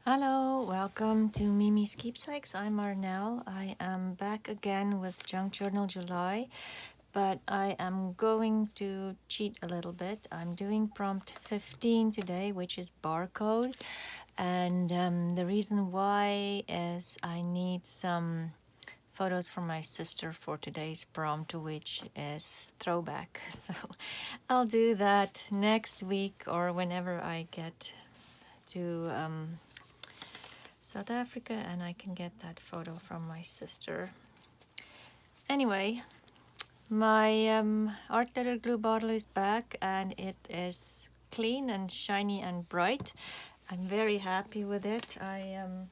Hello, welcome to Miemie's Keepsakes. I'm Arnell. I am back again with Junk Journal July, but I am going to cheat a little bit. I'm doing prompt 15 today, which is barcode. And the reason why is I need some photos from my sister for today's prompt, which is throwback. So I'll do that next week or whenever I get to South Africa and I can get that photo from my sister. Anyway, my art letter glue bottle is back and it is clean and shiny and bright. I'm very happy with it. I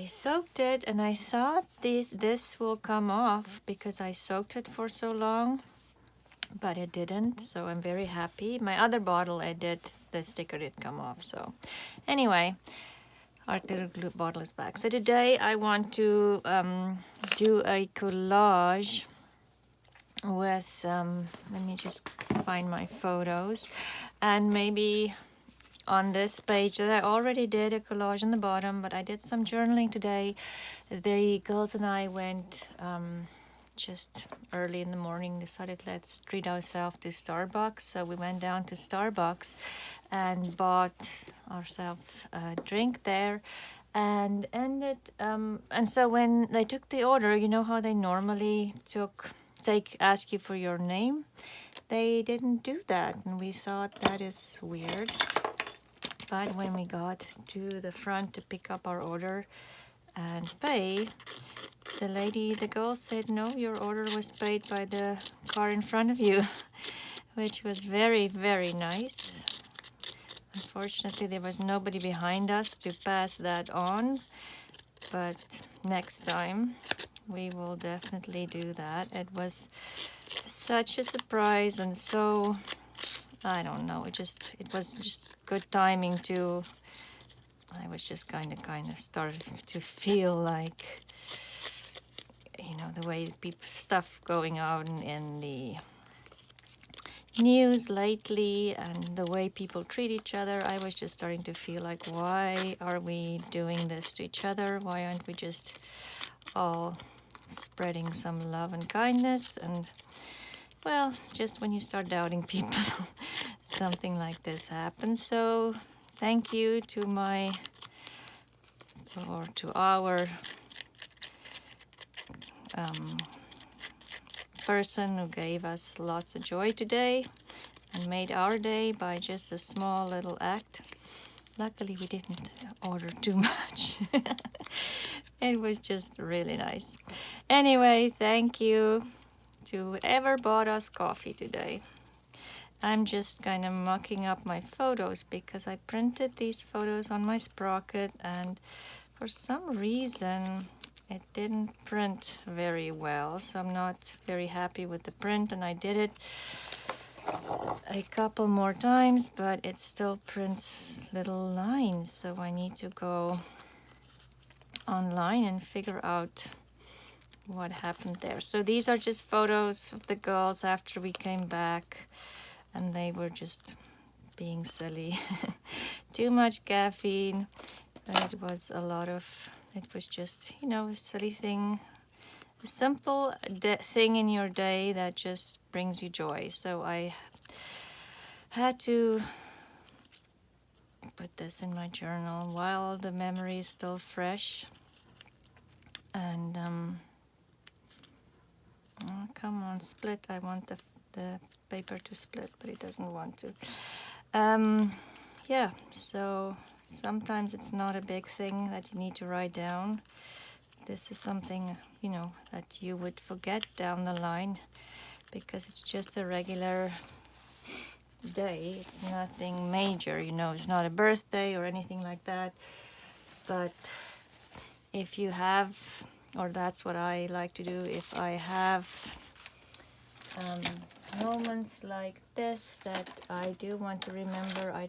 soaked it and I thought this will come off because I soaked it for so long, but it didn't, so I'm very happy. My other bottle the sticker did come off. So anyway, our little glue bottle is back. So today I want to do a collage with, let me just find my photos, and maybe on this page that I already did a collage on the bottom, but I did some journaling today. The girls and I went just early in the morning, decided let's treat ourselves to Starbucks. So we went down to Starbucks and bought ourselves a drink there and ended and so when they took the order, you know how they normally ask you for your name? They didn't do that, and we thought that is weird. But when we got to the front to pick up our order and pay, the girl said, no, your order was paid by the car in front of you, which was very, very nice. Unfortunately, there was nobody behind us to pass that on, but next time we will definitely do that. It was such a surprise, and so, I don't know, it was just good timing to, I was just kind of started to feel like, you know, the way stuff going on in the news lately and the way people treat each other, I was just starting to feel like, why are we doing this to each other? Why aren't we just all spreading some love and kindness? And well, just when you start doubting people, something like this happens. So thank you to our person who gave us lots of joy today and made our day by just a small little act. Luckily, we didn't order too much. It was just really nice. Anyway, thank you to whoever bought us coffee today. I'm just kind of mucking up my photos because I printed these photos on my sprocket, and for some reason it didn't print very well, so I'm not very happy with the print, and I did it a couple more times, but it still prints little lines, so I need to go online and figure out what happened there. So these are just photos of the girls after we came back, and they were just being silly. Too much caffeine. It was just, you know, a silly thing, a simple thing in your day that just brings you joy. So I had to put this in my journal while the memory is still fresh. And oh, come on, split. I want the paper to split, but it doesn't want to. Yeah, so sometimes it's not a big thing that you need to write down. This is something, you know, that you would forget down the line because it's just a regular day. It's nothing major, you know, it's not a birthday or anything like that. But if you have, or that's what I like to do, if I have moments like this that I do want to remember, I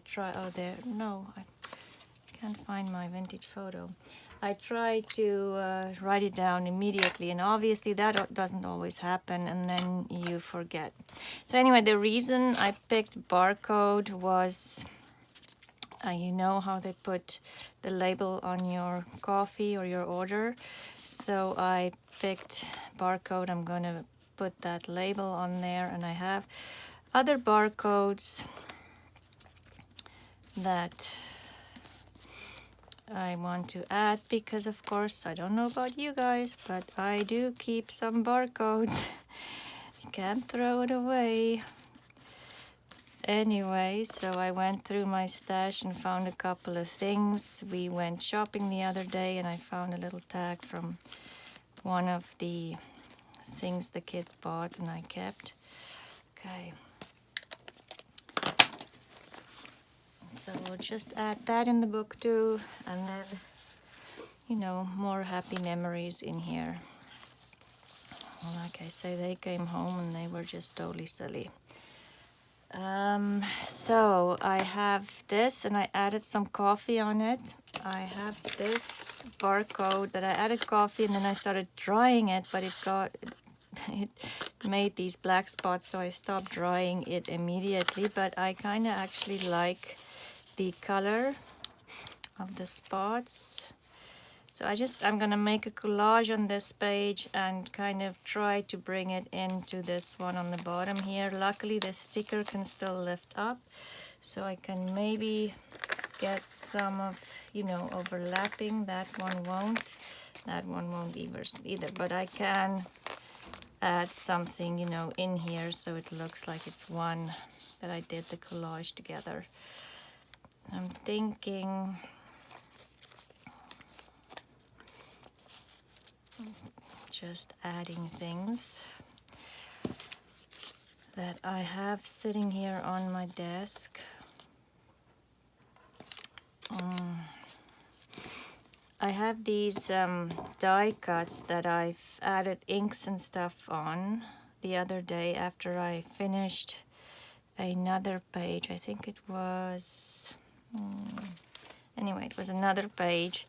can't find my vintage photo. I try to write it down immediately, and obviously that doesn't always happen, and then you forget. So anyway, the reason I picked Barcode was You know how they put the label on your coffee or your order. So I picked Barcode. I'm gonna put that label on there, and I have other barcodes that I want to add because, of course, I don't know about you guys, but I do keep some barcodes. You can't throw it away. Anyway, so I went through my stash and found a couple of things. We went shopping the other day and I found a little tag from one of the things the kids bought and I kept. Okay. So we'll just add that in the book too, and then, you know, more happy memories in here. Like I say, they came home and they were just totally silly. So I have this and I added some coffee on it. I have this barcode that I added coffee and then I started drying it, but it made these black spots, so I stopped drying it immediately. But I kind of actually like the color of the spots. So I'm gonna make a collage on this page and kind of try to bring it into this one on the bottom here. Luckily the sticker can still lift up, so I can maybe get some of, you know, overlapping. That one won't either, but I can add something, you know, in here so it looks like it's one that I did the collage together. I'm thinking just adding things that I have sitting here on my desk. I have these die cuts that I've added inks and stuff on the other day after I finished another page. I think it was, anyway, it was another page.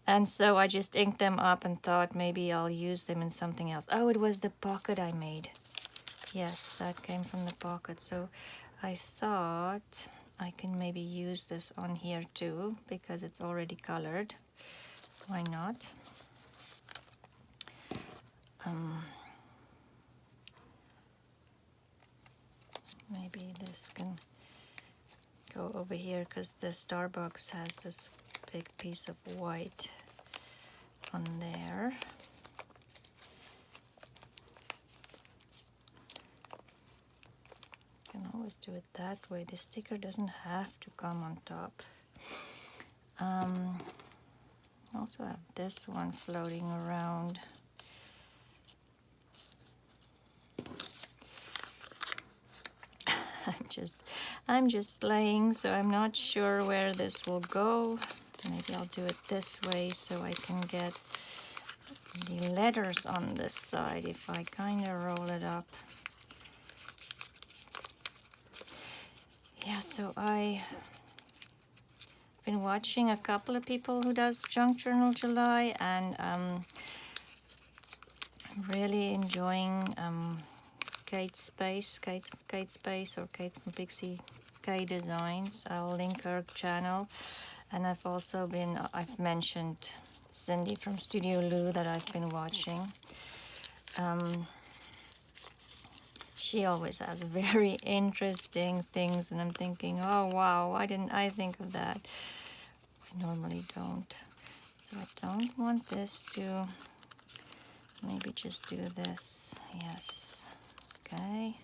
And so I just inked them up and thought maybe I'll use them in something else. Oh, it was the pocket I made. Yes, that came from the pocket. So I thought I can maybe use this on here too because it's already colored. Why not? Maybe this can go over here because the Starbucks has this big piece of white on there. You can always do it that way. The sticker doesn't have to come on top. Also have this one floating around. I'm just playing, so I'm not sure where this will go. Maybe I'll do it this way so I can get the letters on this side if I kind of roll it up. Yeah, so I've been watching a couple of people who does Junk Journal July, and I'm really enjoying Kate Space or Kate from Pixie K Designs. I'll link her channel. And I've mentioned Cindy from Studio Lou that I've been watching. She always has very interesting things, and I'm thinking, oh wow, why didn't I think of that? I normally don't. So I don't want this to, maybe just do this. Yes, okay.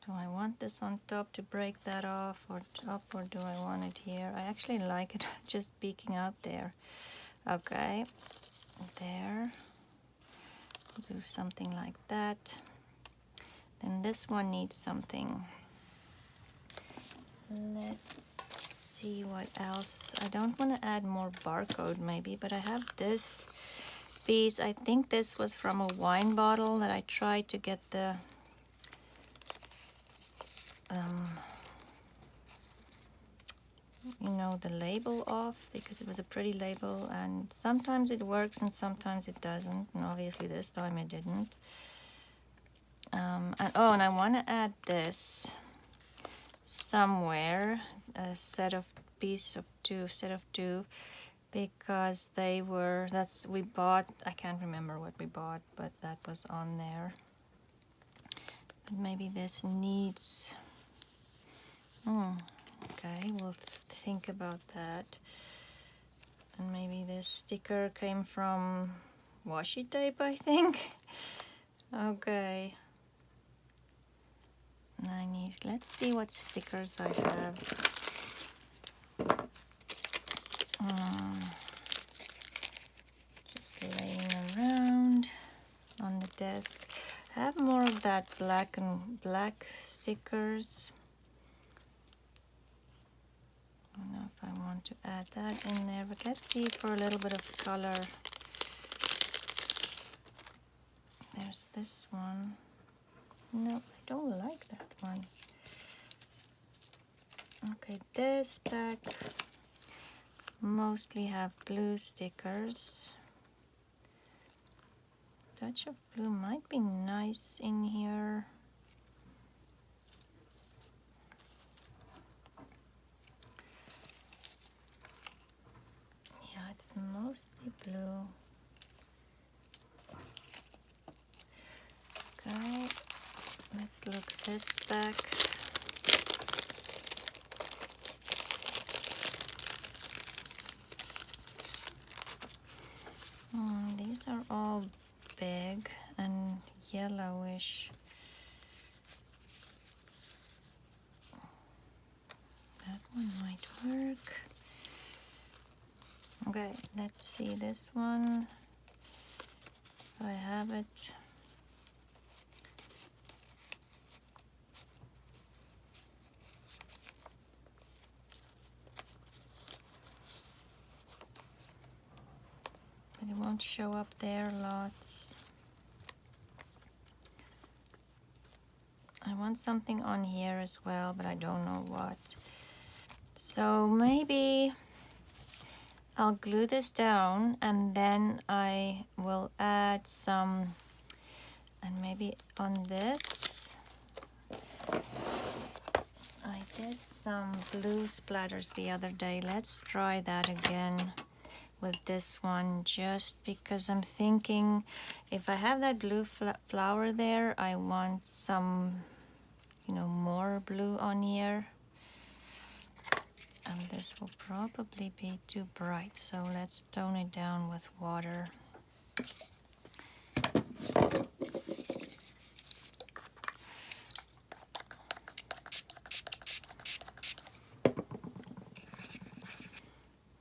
Do I want this on top to break that off or up, or do I want it here? I actually like it just peeking out there. Okay, there. Do something like that. Then this one needs something. Let's see what else. I don't want to add more barcode maybe, but I have this piece. I think this was from a wine bottle that I tried to get the you know, the label off because it was a pretty label, and sometimes it works and sometimes it doesn't, and obviously this time it didn't. And I want to add this somewhere, a set of two, because we bought, I can't remember what we bought, but that was on there. But maybe this needs, okay, we'll think about that. And maybe this sticker came from washi tape, I think. Okay. Let's see what stickers I have. Just laying around on the desk. I have more of that black stickers. I don't know if I want to add that in there, but let's see for a little bit of color. There's this one. No, I don't like that one. Okay, this pack mostly have blue stickers. Touch of blue might be nice in here. Yeah, it's mostly blue. Okay, let's look this back. These are all big and yellowish. That one might work. Okay, let's see this one. I have it. But it won't show up there lots. I want something on here as well, but I don't know what. So maybe I'll glue this down and then I will add some, and maybe on this, I did some blue splatters the other day. Let's try that again with this one, just because I'm thinking if I have that blue flower there, I want some, more blue on here. And this will probably be too bright, so let's tone it down with water.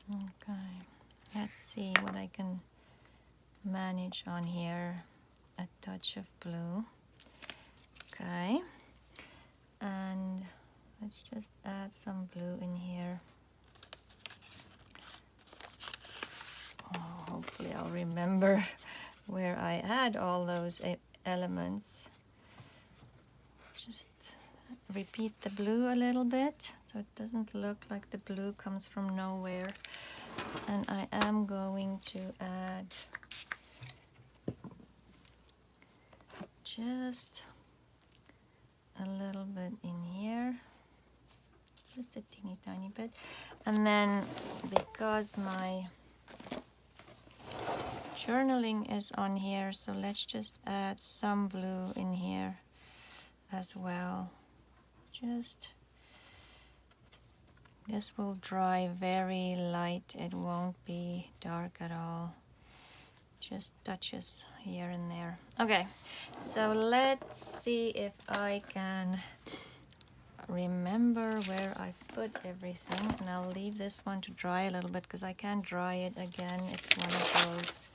Okay, let's see what I can manage on here. A touch of blue. Okay, and let's just add some blue in here. Oh, hopefully I'll remember where I add all those elements. Just repeat the blue a little bit so it doesn't look like the blue comes from nowhere. And I am going to add just a little bit in here, just a teeny tiny bit. And then because my journaling is on here, so let's just add some blue in here as well. This will dry very light, it won't be dark at all. Just touches here and there. Okay, so let's see if I can remember where I put everything, and I'll leave this one to dry a little bit because I can't dry it again. It's one of those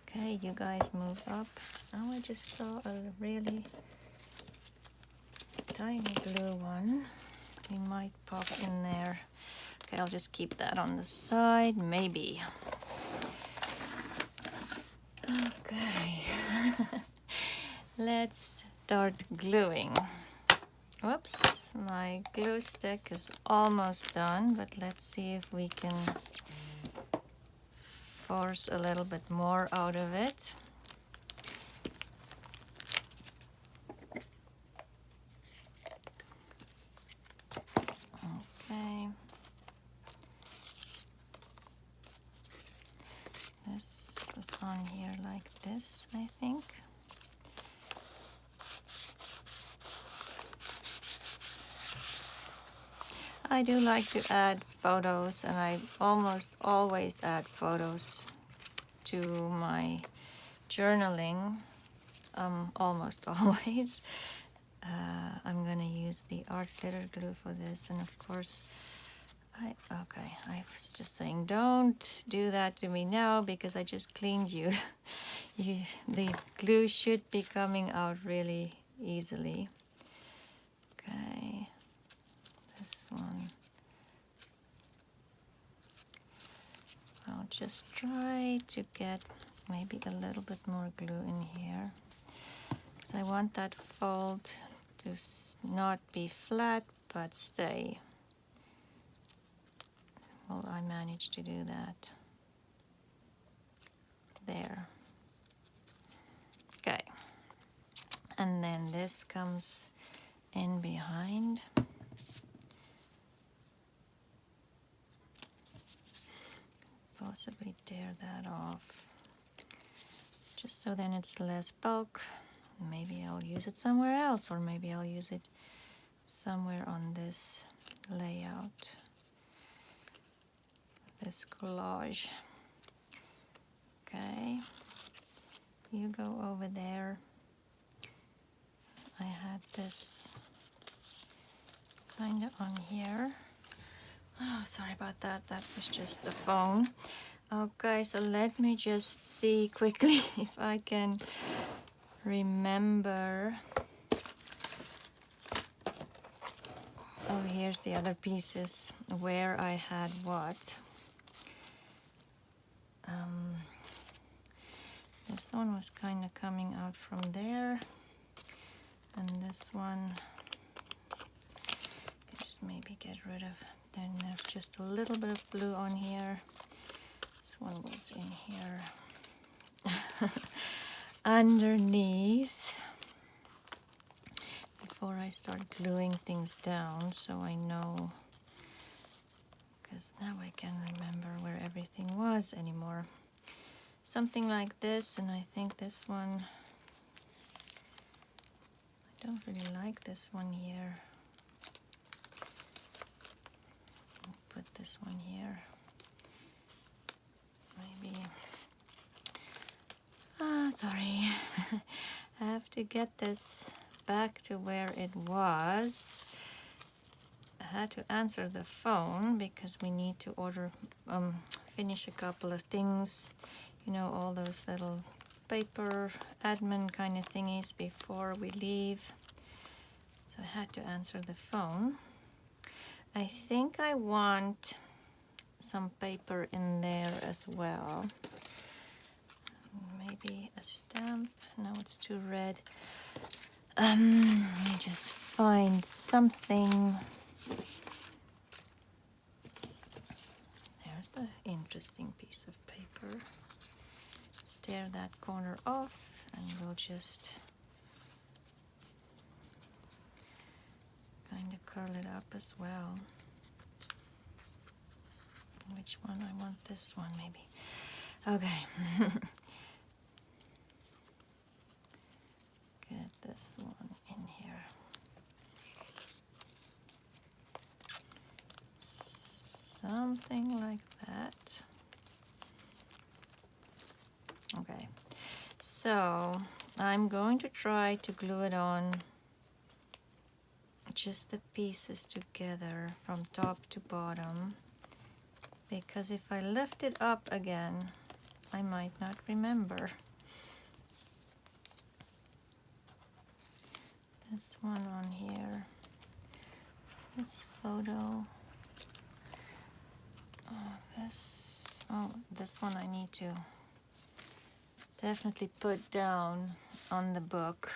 okay, you guys move up. Oh, I just saw a really tiny blue one. We might pop in there. Okay, I'll just keep that on the side, maybe. Okay. Let's start gluing. Whoops, my glue stick is almost done, but let's see if we can force a little bit more out of it. Okay. This was on here like this, I think. I do like to add photos, and I almost always add photos to my journaling. Almost always. I'm gonna use the art glitter glue for this, and of course, I was just saying, don't do that to me now because I just cleaned you. The glue should be coming out really easily. Okay. This one, I'll just try to get maybe a little bit more glue in here, because I want that fold to not be flat but stay. Well, I managed to do that. There. Okay. And then this comes in behind. Possibly tear that off, just so then it's less bulk. Maybe I'll use it somewhere else, or maybe I'll use it somewhere on this layout, this collage. Okay, you go over there. I had this kind of on here. Oh, sorry about that. That was just the phone. Okay, so let me just see quickly if I can remember. Oh, here's the other pieces where I had what. This one was kind of coming out from there, and this one, just maybe get rid of. Then there's just a little bit of blue on here. This one was in here underneath, before I start gluing things down, so I know, because now I can't remember where everything was anymore. Something like this, and I think this one, I don't really like this one here. I'll put this one here. Maybe, sorry. I have to get this back to where it was. I had to answer the phone because we need to finish a couple of things, you know, all those little paper admin kind of thingies before we leave. So I had to answer the phone. I think I want some paper in there as well. Maybe a stamp. No, it's too red. Let me just find something. There's the interesting piece of paper. Let's tear that corner off, and we'll just kind of curl it up as well. Which one? I want this one, maybe. Okay. Get this one in here. Something like that. Okay. So I'm going to try to glue it on, just the pieces together from top to bottom, because if I lift it up again, I might not remember. This one on here, this photo, this one I need to definitely put down on the book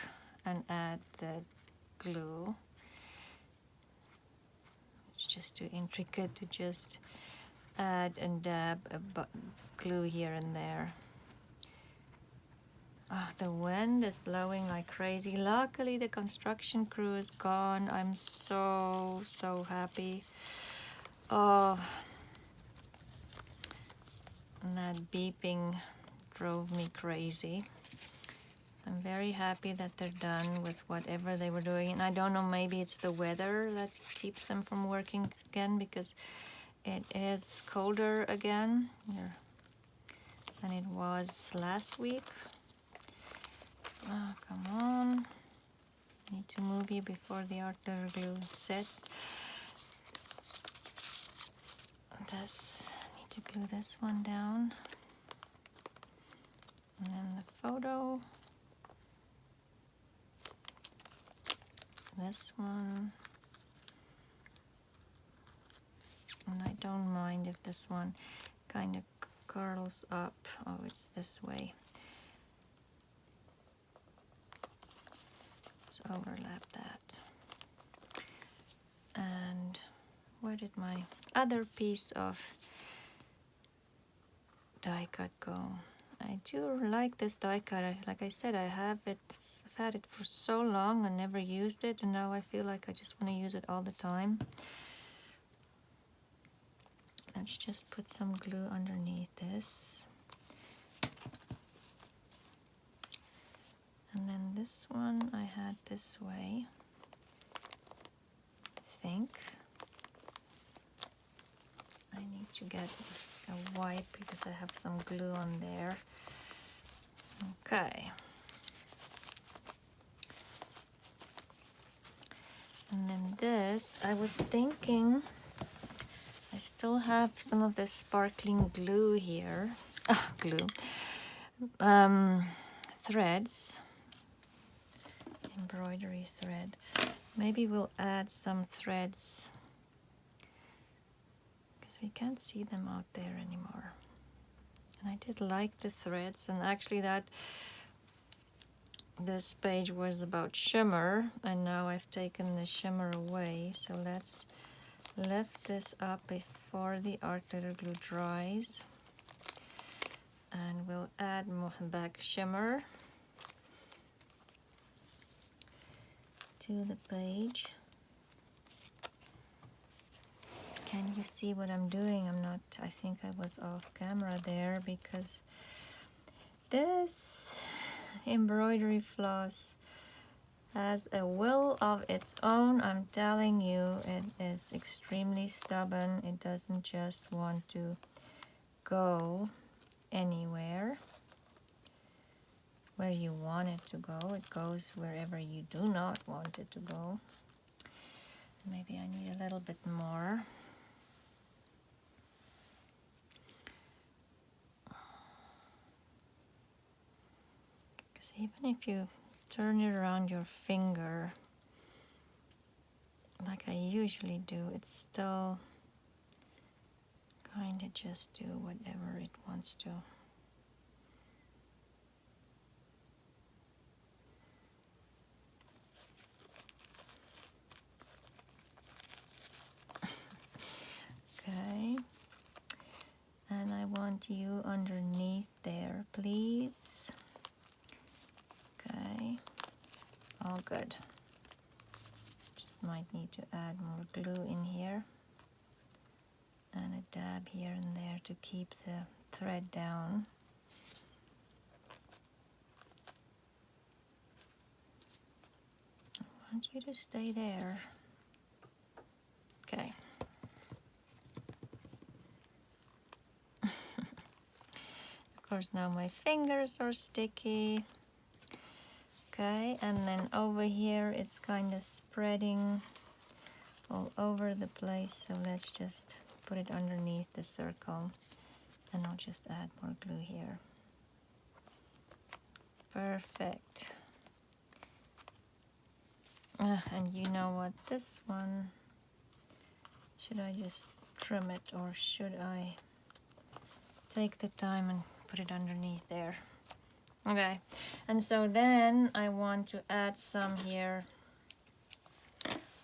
and add the glue. It's just too intricate to just add and dab glue here and there. Oh, the wind is blowing like crazy. Luckily the construction crew is gone. I'm so happy. Oh, and that beeping drove me crazy. So I'm very happy that they're done with whatever they were doing. And I don't know, maybe it's the weather that keeps them from working again, because it is colder again than it was last week. Oh, come on. Need to move you before the art glue sets. This, need to glue this one down. And then the photo. This one. And I don't mind if this one kind of curls up. Oh, it's this way. Let's overlap that. And where did my other piece of die cut go? I do like this die cut. Like I said, I've had it for so long and never used it, and now I feel like I just want to use it all the time. Let's just put some glue underneath this. And then this one I had this way, I think. I need to get a wipe because I have some glue on there. Okay. And then this, I was thinking, I still have some of this sparkling glue here. Threads. Embroidery thread. Maybe we'll add some threads because we can't see them out there anymore. And I did like the threads, and actually this page was about shimmer, and now I've taken the shimmer away. So let's lift this up before the art glitter glue dries, and we'll add more back shimmer to the page. Can you see what I'm doing? I think I was off camera there because this embroidery floss has a will of its own. I'm telling you, it is extremely stubborn. It doesn't just want to go anywhere where you want it to go. It goes wherever you do not want it to go. Maybe I need a little bit more. Because even if you turn it around your finger, like I usually do, it's still going to just do whatever it wants to. Okay, and I want you underneath there, please. Okay, all good. Just might need to add more glue in here and a dab here and there to keep the thread down. I want you to stay there. Okay. Of course, now my fingers are sticky. Okay, and then over here it's kind of spreading all over the place, so let's just put it underneath the circle, and I'll just add more glue here. Perfect. And you know what, this one, should I just trim it, or should I take the time and put it underneath there? Okay, and so then I want to add some here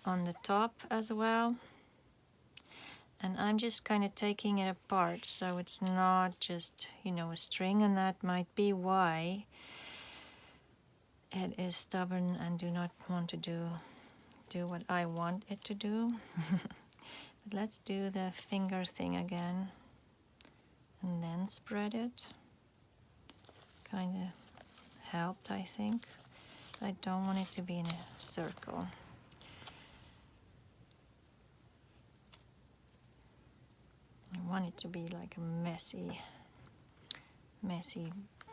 on the top as well. And I'm just kind of taking it apart, so it's not just, you know, a string, and that might be why it is stubborn and do not want to do what I want it to do. But let's do the finger thing again and then spread it. Kind of helped, I think. I don't want it to be in a circle. I want it to be like a messy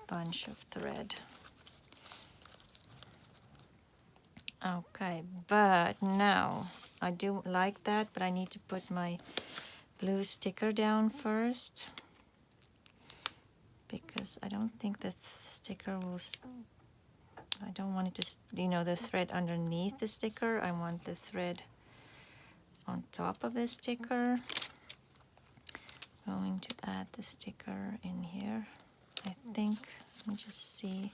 bunch of thread. Okay, but now I do like that, but I need to put my blue sticker down first, because I don't think the sticker will, I don't want it to, you know, the thread underneath the sticker. I want the thread on top of the sticker. Going to add the sticker in here, I think. Let me just see.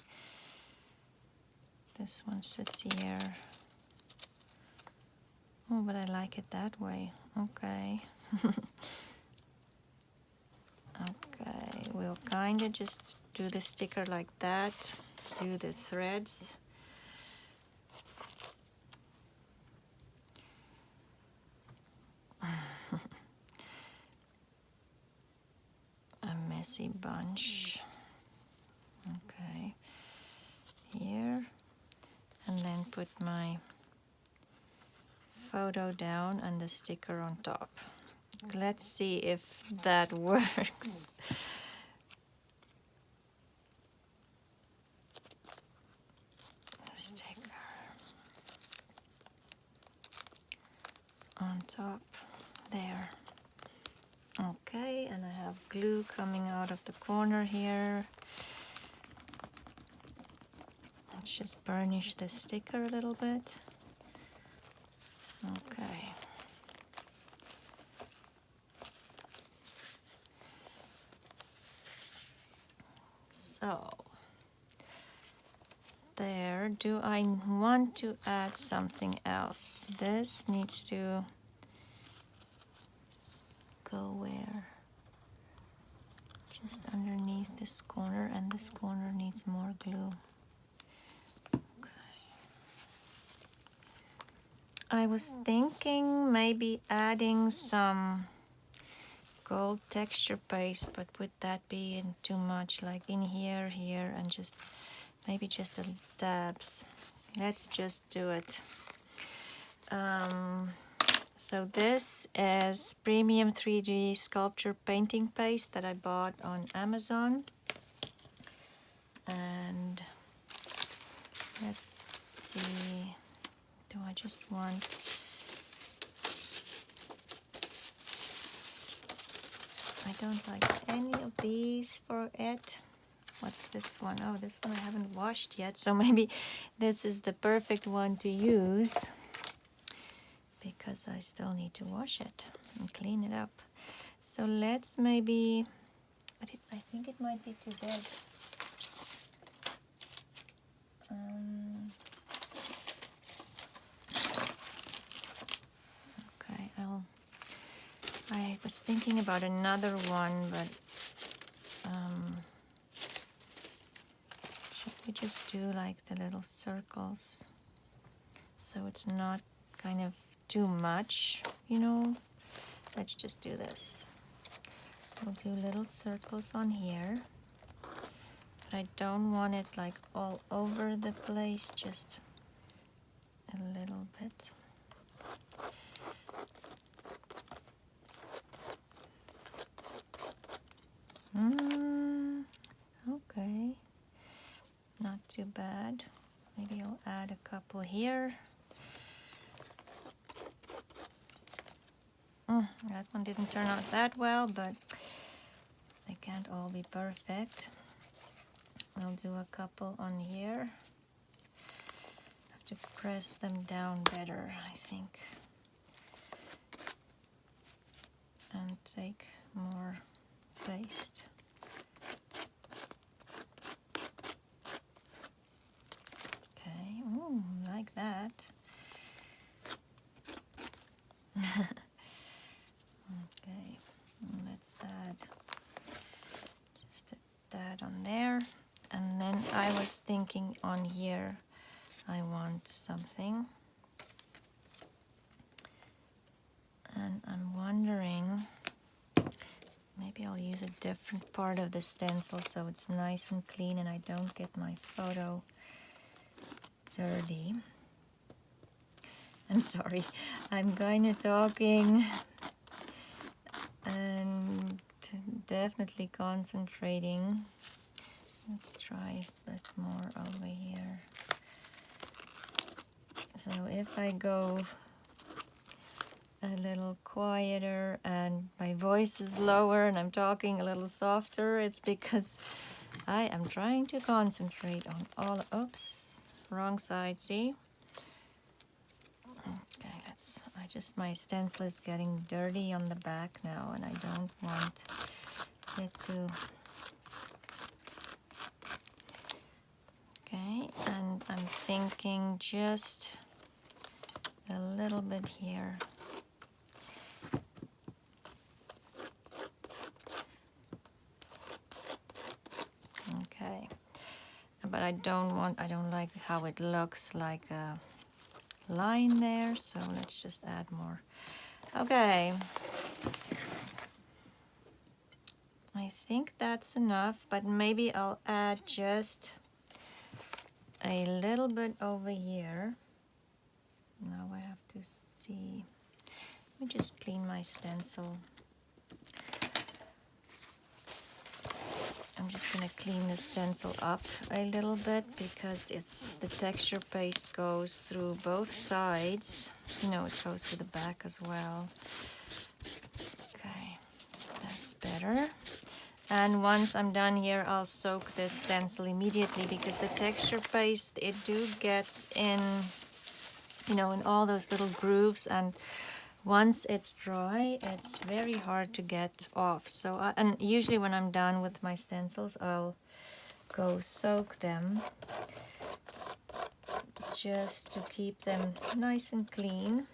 This one sits here. Oh, but I like it that way. Okay. Okay, we'll kind of just do the sticker like that. Do the threads. A messy bunch. Okay. Here. And then put my photo down and the sticker on top. Let's see if that works. Sticker on top there. Okay, and I have glue coming out of the corner here. Let's just burnish the sticker a little bit. Okay. So, there. Do I want to add something else? This needs to go where? Just underneath this corner, and this corner needs more glue. I was thinking maybe adding some gold texture paste, but would that be in too much? Like in here, here, and just maybe just a dabs. Let's just do it. So this is premium 3D sculpture painting paste that I bought on Amazon. And let's see. Do I just want... I don't like any of these for it. What's this one? Oh, this one I haven't washed yet, so maybe this is the perfect one to use, because I still need to wash it and clean it up. So let's maybe... I think it might be too big. Okay, I was thinking about another one, but should we just do like the little circles so it's not kind of too much, you know? Let's just do this. We'll do little circles on here, but I don't want it like all over the place, just a little bit. Okay, not too bad. Maybe I'll add a couple here. That one didn't turn out that well, but they can't all be perfect. I'll do a couple on here. Have to press them down better, I think. And take more paste. Okay, ooh, like that. I was thinking on here I want something. And I'm wondering, maybe I'll use a different part of the stencil so it's nice and clean and I don't get my photo dirty. I'm sorry, I'm kind of talking and definitely concentrating. Let's try a bit more over here. So if I go a little quieter and my voice is lower and I'm talking a little softer, it's because I am trying to concentrate on all, oops, wrong side, see? Okay, my stencil is getting dirty on the back now and I don't want it to, okay, and I'm thinking just a little bit here. Okay, but I don't like how it looks like a line there, so let's just add more. Okay, I think that's enough, but maybe I'll add just a little bit over here. Now I have to see, let me just clean my stencil. I'm just going to clean the stencil up a little bit because the texture paste goes through both sides. You know, it goes to the back as well. Okay, that's better. And once I'm done here, I'll soak this stencil immediately because the texture paste, it gets in, you know, in all those little grooves, and once it's dry, it's very hard to get off. So, and usually when I'm done with my stencils, I'll go soak them just to keep them nice and clean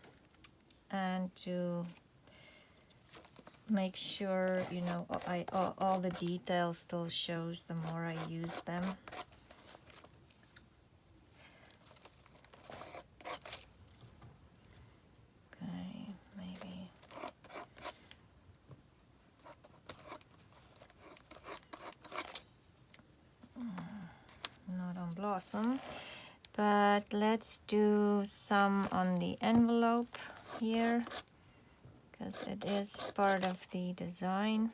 and to make sure, you know, all the detail still shows the more I use them. Okay, maybe. Not on Blossom, but let's do some on the envelope here because it is part of the design.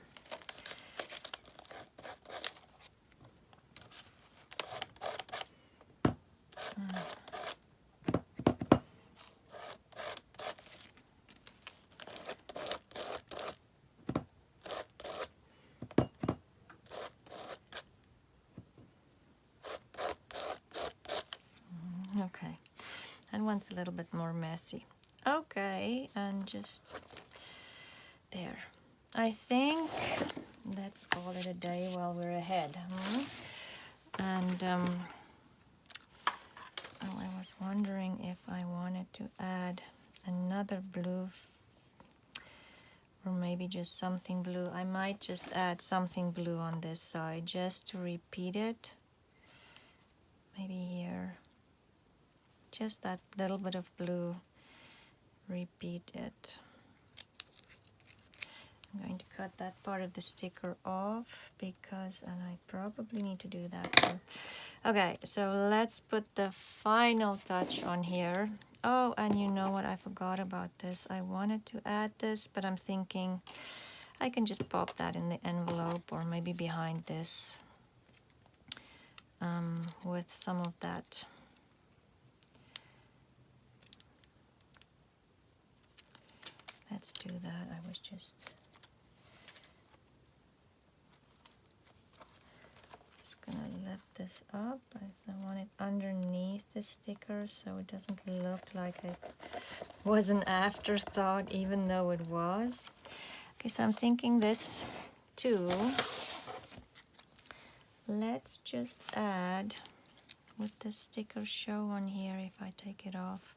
Okay, that one's a little bit more messy. Okay, and just there. I think let's call it a day while we're ahead. And oh, I was wondering if I wanted to add another blue or maybe just something blue. I might just add something blue on this side just to repeat it. Maybe here. Just that little bit of blue, repeat it. I'm going to cut that part of the sticker off because, and I probably need to do that too. Okay, so let's put the final touch on here. Oh, and you know what, I forgot about this. I wanted to add this, but I'm thinking I can just pop that in the envelope or maybe behind this with some of that. Let's do that. I was just gonna lift this up as I want it underneath the sticker so it doesn't look like it was an afterthought even though it was. Okay, so I'm thinking this too. Let's just add, would the sticker show on here if I take it off?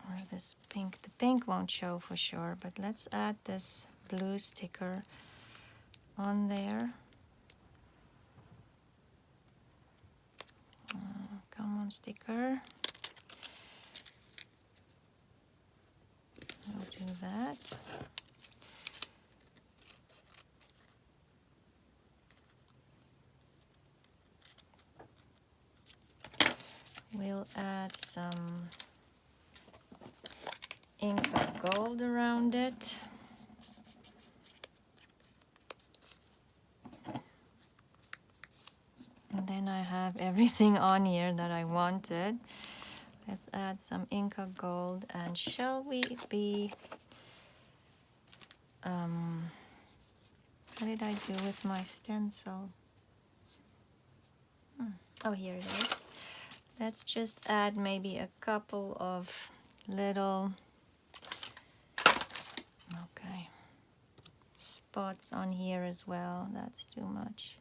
Or this pink, the pink won't show for sure, but let's add this blue sticker on there. sticker. I'll do that. We'll add some ink of gold around it. And then I have everything on here that I wanted. Let's add some ink of gold. And shall we be... what did I do with my stencil? Oh, here it is. Let's just add maybe a couple of little spots on here as well. That's too much.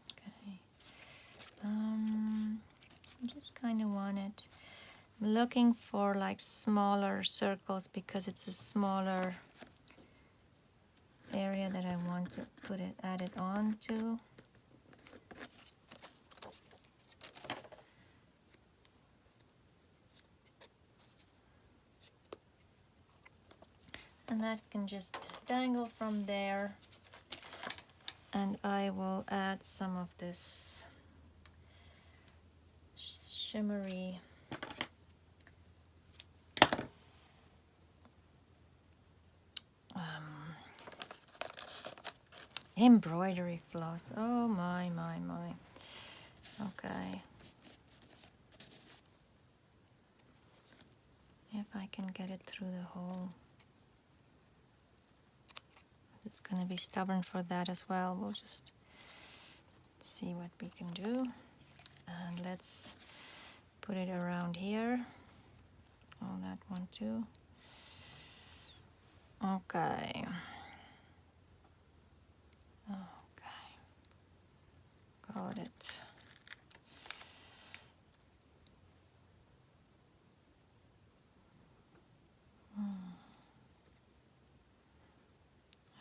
Okay. I just kind of want it. I'm looking for like smaller circles because it's a smaller area that I want to add it on to. And that can just dangle from there. And I will add some of this shimmery embroidery floss. Oh my. Okay. If I can get it through the hole. It's going to be stubborn for that as well. We'll just see what we can do. And let's put it around here. Oh, that one too. Okay. Okay. Got it.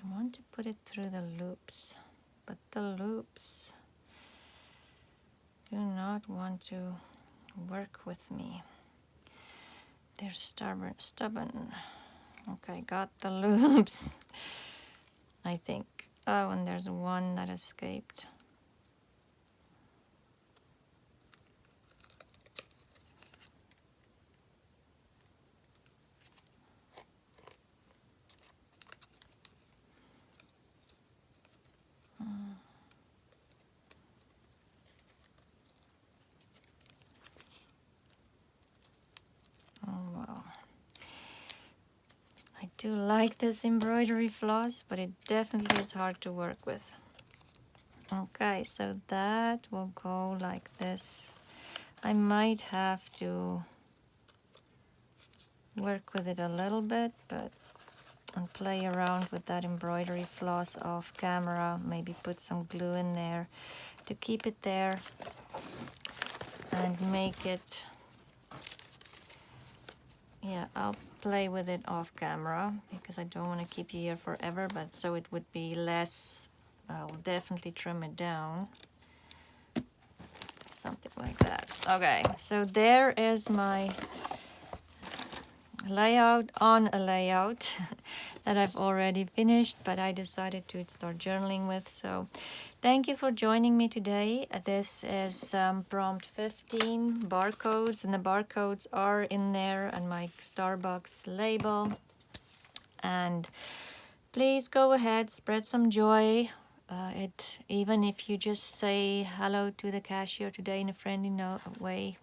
I want to put it through the loops, but the loops do not want to work with me. They're stubborn. Okay, got the loops, I think. Oh, and there's one that escaped. I do like this embroidery floss, but it definitely is hard to work with. Okay, so that will go like this. I might have to work with it a little bit, and play around with that embroidery floss off camera. Maybe put some glue in there to keep it there and make it. Yeah, I'll play with it off camera because I don't want to keep you here forever, but so it would be less. I'll definitely trim it down. Something like that. Okay, so there is my layout on a layout that I've already finished, but I decided to start journaling with. So thank you for joining me today. This is prompt 15 barcodes, and the barcodes are in there and my Starbucks label. And please go ahead, spread some joy. Even if you just say hello to the cashier today in a friendly way,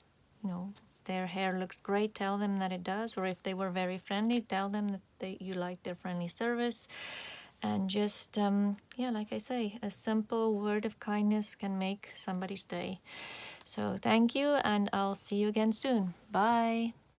their hair looks great, tell them that it does. Or if they were very friendly, tell them that you like their friendly service. And just, like I say, a simple word of kindness can make somebody's day. So thank you, and I'll see you again soon. Bye.